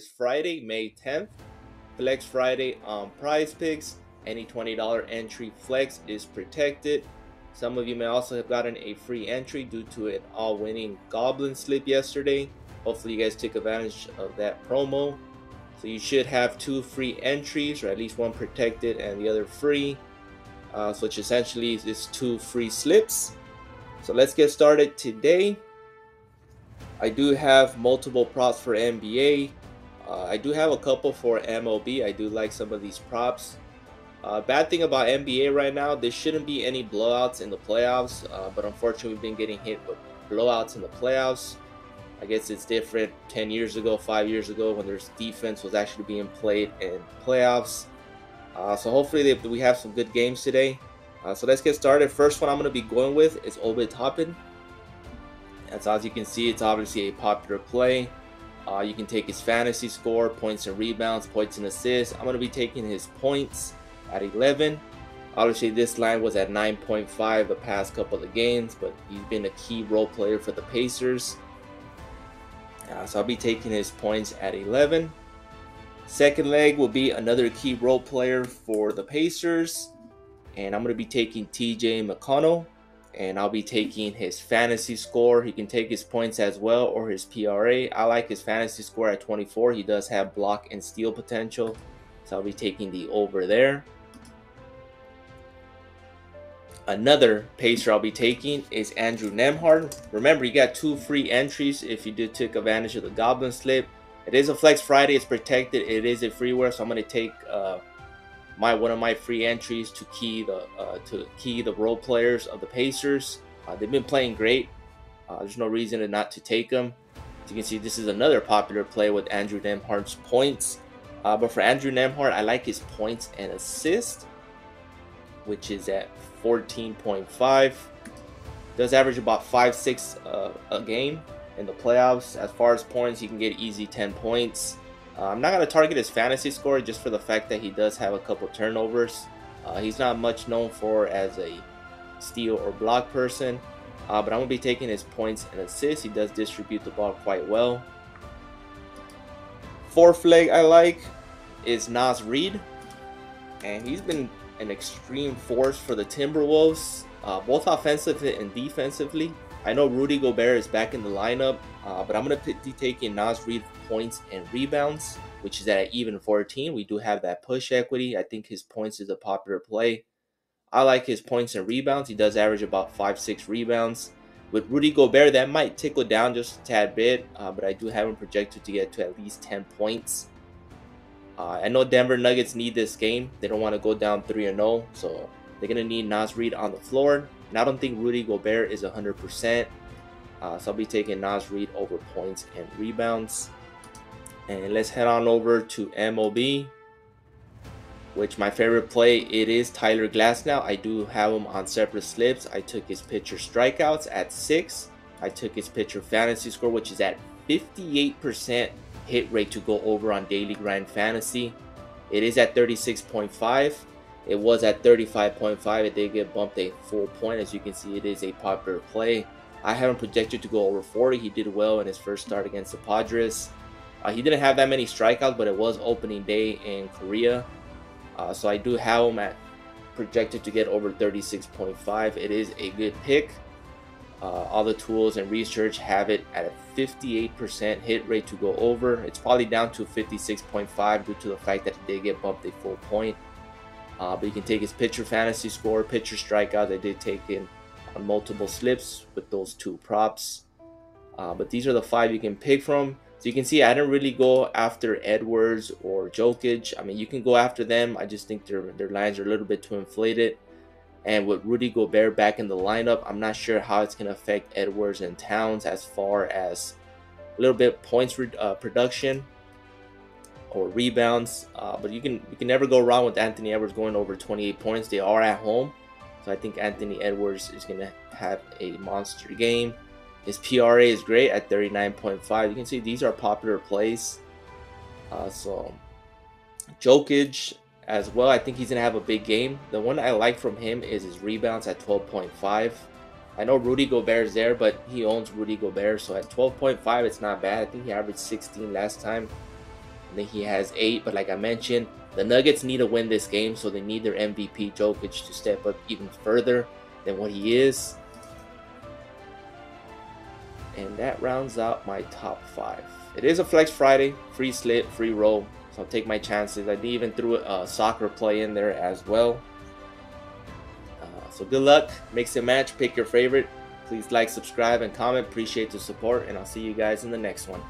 is Friday, May 10th. Flex Friday on Prize Picks. Any $20 entry flex is protected. Some of you may also have gotten a free entry due to an all-winning Goblin slip yesterday. Hopefully you guys took advantage of that promo. So you should have 2 free entries, or at least 1 protected and the other free, which essentially is 2 free slips. So let's get started today. I do have multiple props for NBA. I do have a couple for MLB. I do like some of these props. Bad thing about NBA right now, there shouldn't be any blowouts in the playoffs, but unfortunately we've been getting hit with blowouts in the playoffs. I guess it's different 10 years ago, 5 years ago, when there's defense was actually being played in playoffs. So hopefully we have some good games today. So let's get started. First one I'm going to be going with is Obi Toppin. And so as you can see, it's obviously a popular play. You can take his fantasy score, points and rebounds, points and assists. I'm going to be taking his points at 11. Obviously this line was at 9.5 the past couple of games, but he's been a key role player for the Pacers. So I'll be taking his points at 11. Second leg will be another key role player for the Pacers, and I'm going to be taking TJ McConnell, and I'll be taking his fantasy score. He can take his points as well, or his PRA. I like his fantasy score at 24. He does have block and steal potential, so I'll be taking the over there. Another Pacer I'll be taking is Andrew Nembhard. Remember, you got 2 free entries if you did take advantage of the Goblin slip. It is a Flex Friday. It's protected. It is a freeware, so I'm going to take one of my free entries to key the role players of the Pacers. They've been playing great. There's no reason not to take them. As you can see, this is another popular play with Andrew Nembhard's points. But for Andrew Nembhard, I like his points and assists, which is at 14.5. Does average about 5-6 a game in the playoffs. As far as points, he can get easy 10 points. I'm not going to target his fantasy score just for the fact that he does have a couple turnovers. He's not much known for as a steal or block person, but I'm going to be taking his points and assists. He does distribute the ball quite well. Fourth leg I like is Naz Reid, and he's been an extreme force for the Timberwolves, both offensively and defensively. I know Rudy Gobert is back in the lineup, but I'm going to be taking Naz Reid points and rebounds, which is at even 14. We do have that push equity. I think his points is a popular play. I like his points and rebounds. He does average about 5-6 rebounds. With Rudy Gobert, that might tickle down just a tad bit, but I do have him projected to get to at least 10 points. I know Denver Nuggets need this game. They don't want to go down 3-0, so they're going to need Naz Reid on the floor. And I don't think Rudy Gobert is 100%. So I'll be taking Naz Reid over points and rebounds. And let's head on over to MLB, which my favorite play, it is Tyler Glasnow. I do have him on separate slips. I took his pitcher strikeouts at 6. I took his pitcher fantasy score, which is at 58% hit rate to go over on Daily Grind Fantasy. It is at 36.5. It was at 35.5. It did get bumped a full point. As you can see, it is a popular play. I have him projected to go over 40. He did well in his first start against the Padres. He didn't have that many strikeouts, but it was opening day in Korea. So I do have him at projected to get over 36.5. It is a good pick. All the tools and research have it at a 58% hit rate to go over. It's probably down to 56.5 due to the fact that it did get bumped a full point. But you can take his pitcher fantasy score, pitcher strikeout. I did take in on multiple slips with those 2 props. But these are the 5 you can pick from. So you can see I didn't really go after Edwards or Jokic. I mean, you can go after them. I just think their lines are a little bit too inflated. And with Rudy Gobert back in the lineup, I'm not sure how it's going to affect Edwards and Towns as far as a little bit points production or rebounds. But you can never go wrong with Anthony Edwards going over 28 points. They are at home, so I think Anthony Edwards is going to have a monster game. His PRA is great at 39.5. You can see these are popular plays. So Jokic as well, I think he's going to have a big game. The one I like from him is his rebounds at 12.5. I know Rudy Gobert is there, but he owns Rudy Gobert, so at 12.5 it's not bad. I think he averaged 16 last time. And then he has 8. But like I mentioned, the Nuggets need to win this game, so they need their MVP Jokic to step up even further than what he is. And that rounds out my top 5. It is a Flex Friday, free slit, free roll, so I'll take my chances. I even threw a soccer play in there as well. So good luck, mix and match, pick your favorite. Please like, subscribe, and comment. Appreciate the support, and I'll see you guys in the next one.